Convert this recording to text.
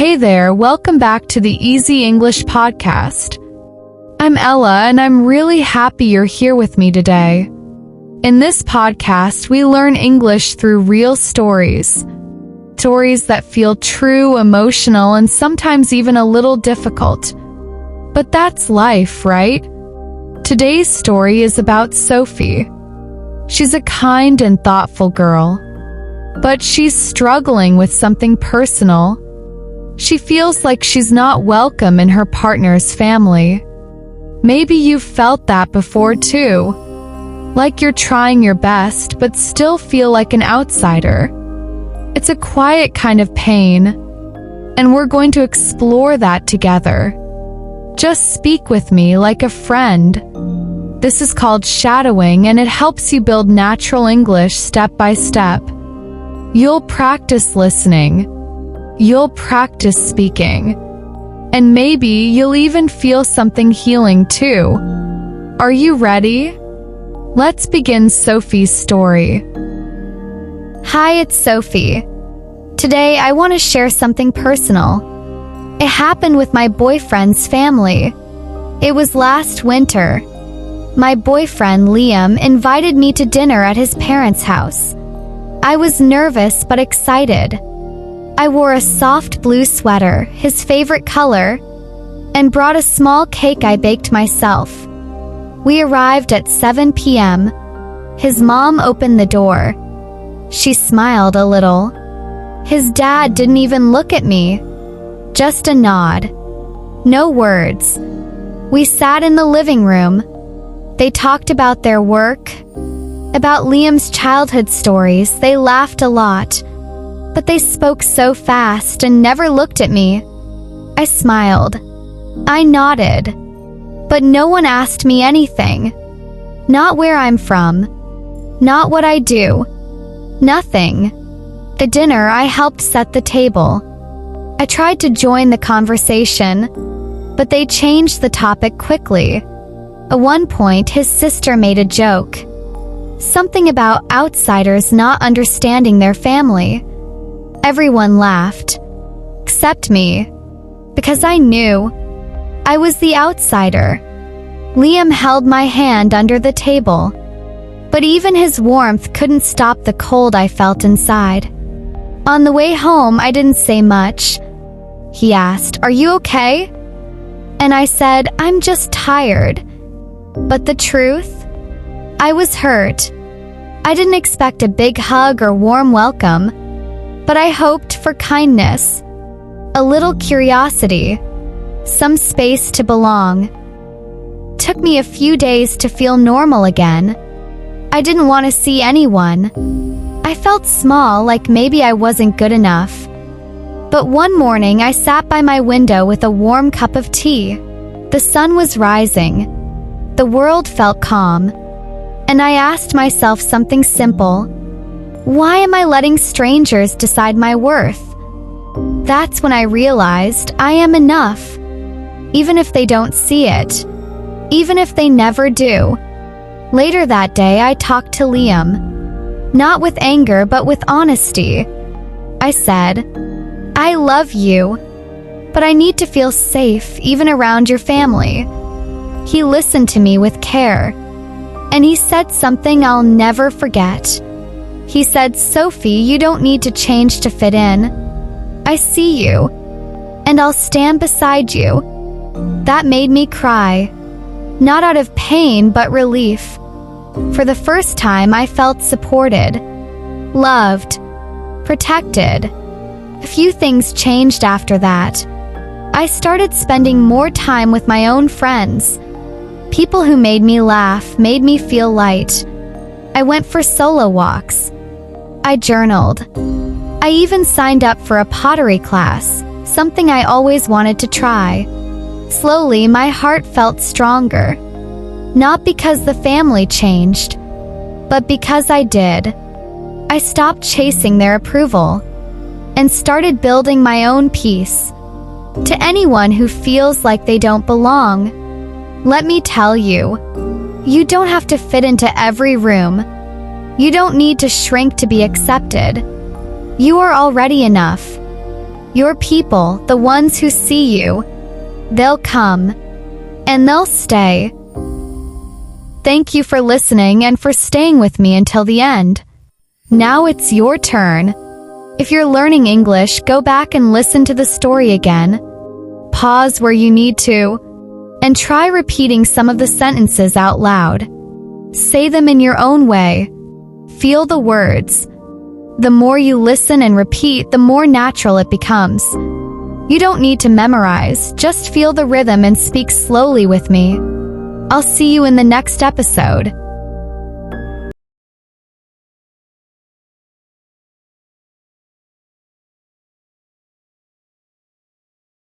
Hey there, welcome back to the Easy English podcast. I'm Ella, and I'm really happy you're here with me today. In this podcast, we learn English through real stories. Stories that feel true, emotional, and sometimes even a little difficult. But that's life, right? Today's story is about Sophie. She's a kind and thoughtful girl, but she's struggling with something personal. She feels like she's not welcome in her partner's family. Maybe you've felt that before too. Like you're trying your best, but still feel like an outsider. It's a quiet kind of pain, and we're going to explore that together. Just speak with me like a friend. This is called shadowing, and it helps you build natural English step by step. You'll practice listening. You'll practice speaking. And maybe you'll even feel something healing too. Are you ready? Let's begin Sophie's story. Hi, it's Sophie. Today I want to share something personal. It happened with my boyfriend's family. It was last winter. My boyfriend, Liam, invited me to dinner at his parents' house. I was nervous but excited. I wore a soft blue sweater, his favorite color, and brought a small cake I baked myself. We arrived at 7 p.m. His mom opened the door. She smiled a little. His dad didn't even look at me. Just a nod. No words. We sat in the living room. They talked about their work, about Liam's childhood stories. They laughed a lot. But they spoke so fast and never looked at me. I smiled. I nodded. But no one asked me anything. Not where I'm from. Not what I do. Nothing. The dinner, I helped set the table. I tried to join the conversation, but they changed the topic quickly. At one point, his sister made a joke. Something about outsiders not understanding their family. Everyone laughed, except me, because I knew I was the outsider. Liam held my hand under the table, but even his warmth couldn't stop the cold I felt inside. On the way home, I didn't say much. He asked, "Are you okay?" And I said, "I'm just tired." But the truth? I was hurt. I didn't expect a big hug or warm welcome. But I hoped for kindness, a little curiosity, some space to belong. Took me a few days to feel normal again. I didn't want to see anyone. I felt small, like maybe I wasn't good enough. But one morning I sat by my window with a warm cup of tea. The sun was rising. The world felt calm. And I asked myself something simple. Why am I letting strangers decide my worth? That's when I realized I am enough. Even if they don't see it. Even if they never do. Later that day, I talked to Liam. Not with anger, but with honesty. I said, "I love you, but I need to feel safe even around your family." He listened to me with care. And he said something I'll never forget. He said, "Sophie, you don't need to change to fit in. I see you, and I'll stand beside you." That made me cry. Not out of pain, but relief. For the first time, I felt supported, loved, protected. A few things changed after that. I started spending more time with my own friends. People who made me laugh, made me feel light. I went for solo walks. I journaled. I even signed up for a pottery class, something I always wanted to try. Slowly, my heart felt stronger. Not because the family changed, but because I did. I stopped chasing their approval and started building my own peace. To anyone who feels like they don't belong, let me tell you, you don't have to fit into every room. You don't need to shrink to be accepted. You are already enough. Your people, the ones who see you, they'll come, and they'll stay. Thank you for listening and for staying with me until the end. Now it's your turn. If you're learning English, go back and listen to the story again. Pause where you need to, and try repeating some of the sentences out loud. Say them in your own way. Feel the words. The more you listen and repeat, the more natural it becomes. You don't need to memorize, just feel the rhythm and speak slowly with me. I'll see you in the next episode.